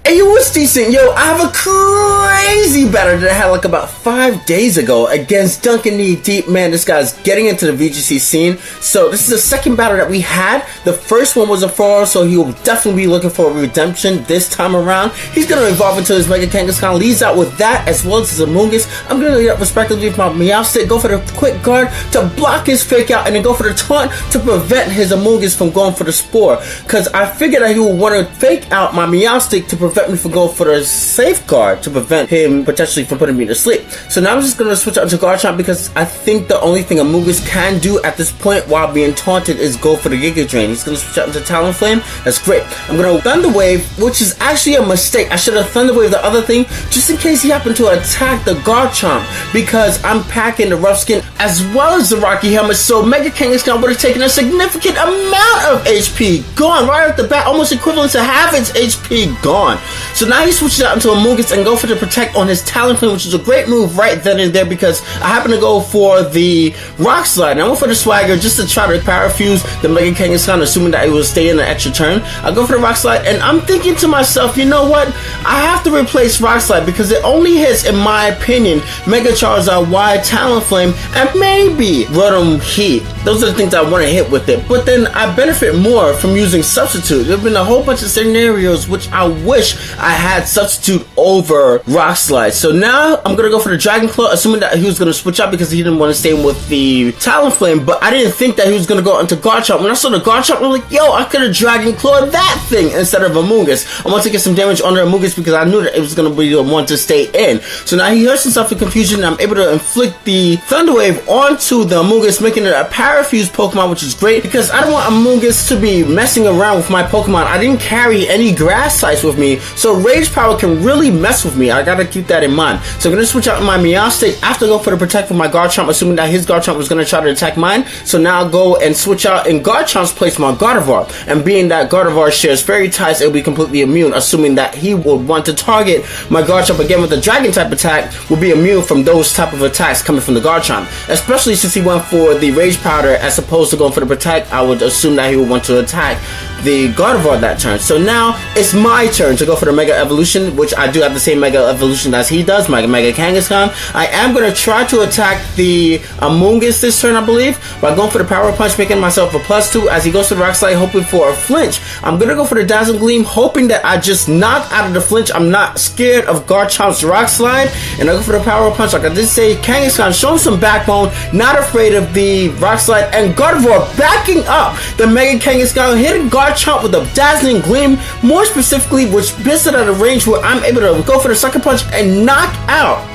Hey, yo, what's decent? Yo, I have a crazy battle that I had like about 5 days ago against DuncanKneeDeep. Man, this guy's getting into the VGC scene. So this is the second battle that we had. The first one was a fraud, so he will definitely be looking for a redemption this time around. He's going to evolve into his Mega Kangaskhan, leads out with that as well as his Amoonguss. I'm going to lead up respectively with my Meowstic, go for the quick guard to block his fake out, and then go for the taunt to prevent his Amoonguss from going for the Spore. Because I figured that he would want to fake out my Meowstic to prevent me from going for the safeguard to prevent him potentially from putting me to sleep. So now I'm just going to switch out to Garchomp because I think the only thing Amoonguss can do at this point while being taunted is go for the Giga Drain. He's going to switch out into Talonflame. That's great. I'm going to Thunder Wave, which is actually a mistake. I should have Thunder Wave the other thing just in case he happened to attack the Garchomp because I'm packing the Rough Skin as well as the Rocky Helmet, so Mega Kangaskhan would have taken a significant amount of HP gone right off the bat, almost equivalent to half its HP gone. So now he switches out into Amoonguss and go for the Protect on his Talonflame, which is a great move right then and there because I happen to go for the Rock Slide. And I went for the Swagger just to try to Power Fuse the Mega Kangaskhan, assuming that it will stay in an extra turn. I go for the Rock Slide, and I'm thinking to myself, you know what? I have to replace Rock Slide because it only hits, in my opinion, Mega Charizard, Y, Talonflame, and maybe Rotom Heat. Those are the things I want to hit with it. But then I benefit more from using Substitute. There have been a whole bunch of scenarios which I wish I had Substitute over Rock Slide. So now I'm going to go for the Dragon Claw, assuming that he was going to switch out because he didn't want to stay with the Talonflame. But I didn't think that he was going to go into Garchomp. When I saw the Garchomp, I'm like, yo, I could have Dragon Clawed that thing instead of Amoonguss. I want to get some damage on the Amoonguss because I knew that it was going to be the one to stay in. So now he hurts himself in confusion, and I'm able to inflict the Thunder Wave onto the Amoonguss, making it a Parafuse Pokemon, which is great because I don't want Amoonguss to be messing around with my Pokemon. I didn't carry any grass types with me, so Rage Power can really mess with me. I gotta keep that in mind. So I'm gonna switch out my Meowstic after go for the Protect for my Garchomp, assuming that his Garchomp was gonna try to attack mine. So now I'll go and switch out in Garchomp's place my Gardevoir, and being that Gardevoir shares Fairy types, it'll be completely immune, assuming that he would want to target my Garchomp again with a Dragon type attack, will be immune from those type of attacks coming from the Garchomp. Especially since he went for the Rage Powder as opposed to going for the Protect, I would assume that he would want to attack the Gardevoir that turn. So now it's my turn to go for the Mega Evolution, which I do have the same Mega Evolution as he does, my Mega Kangaskhan. I am going to try to attack the Amoonguss this turn, I believe, by going for the Power Punch, making myself a +2 as he goes to the Rock Slide, hoping for a flinch. I'm going to go for the Dazzling Gleam, hoping that I just knock out of the flinch. I'm not scared of Garchomp's Rock Slide, and I go for the Power Punch. Like I did say, Kangaskhan showing some backbone, not afraid of the Rock Slide, and Gardevoir backing up the Mega Kangaskhan, hitting Garchomp with a Dazzling Gleam, more specifically, which puts it at a range where I'm able to go for the Sucker Punch and knock out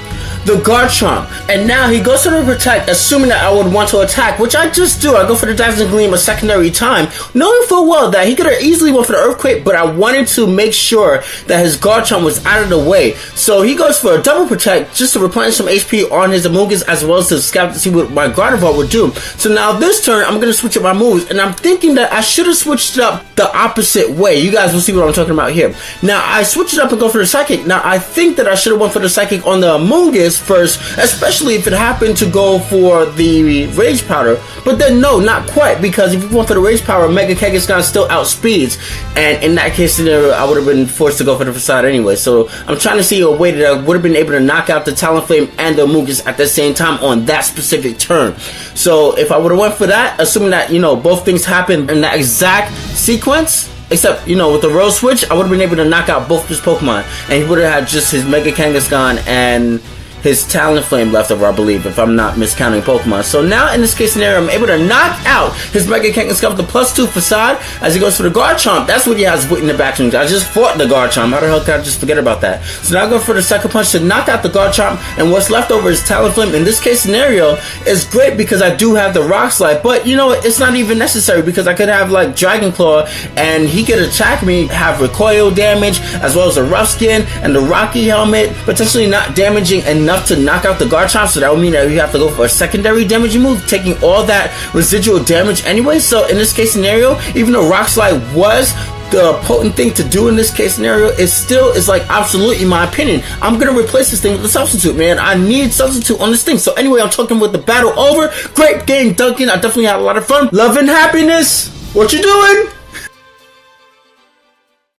the Garchomp. And now he goes to the Protect, assuming that I would want to attack, which I just do. I go for the Dazzling Gleam a secondary time, knowing full well that he could have easily went for the Earthquake, but I wanted to make sure that his Garchomp was out of the way. So he goes for a double Protect just to replenish some HP on his Amoonguss as well as to scout to see what my Gardevoir would do. So now this turn, I'm going to switch up my moves, and I'm thinking that I should have switched it up the opposite way. You guys will see what I'm talking about here. Now, I switched it up and go for the Psychic. Now, I think that I should have went for the Psychic on the Amoonguss first, especially if it happened to go for the Rage Powder. But then no, not quite, because if you went for the Rage Powder, Mega Kangaskhan still outspeeds, and in that case scenario, I would have been forced to go for the Facade anyway. So I'm trying to see a way that I would have been able to knock out the Talonflame and the Amoonguss at the same time on that specific turn. So if I would have went for that, assuming that, you know, both things happened in that exact sequence, except, you know, with the Rose Switch, I would have been able to knock out both his Pokemon, and he would have had just his Mega Kangaskhan and his Talonflame left over, I believe, if I'm not miscounting Pokemon. So now, in this case scenario, I'm able to knock out his Mega Kangaskhan with the +2 Facade as he goes for the Garchomp. That's what he has in the back. I just fought the Garchomp. How the hell can I just forget about that? So now I go for the Sucker Punch to knock out the Garchomp, and what's left over is Talonflame. In this case scenario, it's great because I do have the Rock Slide, but, you know, it's not even necessary because I could have, like, Dragon Claw, and he could attack me, have recoil damage, as well as a Rough Skin, and the Rocky Helmet, potentially not damaging enough to knock out the Garchomp, so that would mean that you have to go for a secondary damaging move, taking all that residual damage anyway. So in this case scenario, even though Rock Slide was the potent thing to do in this case scenario, it still is like absolutely, in my opinion, I'm gonna replace this thing with a Substitute, man. I need Substitute on this thing. So anyway, I'm talking with the battle over. Great game, Duncan. I definitely had a lot of fun. Love and happiness. What you doing?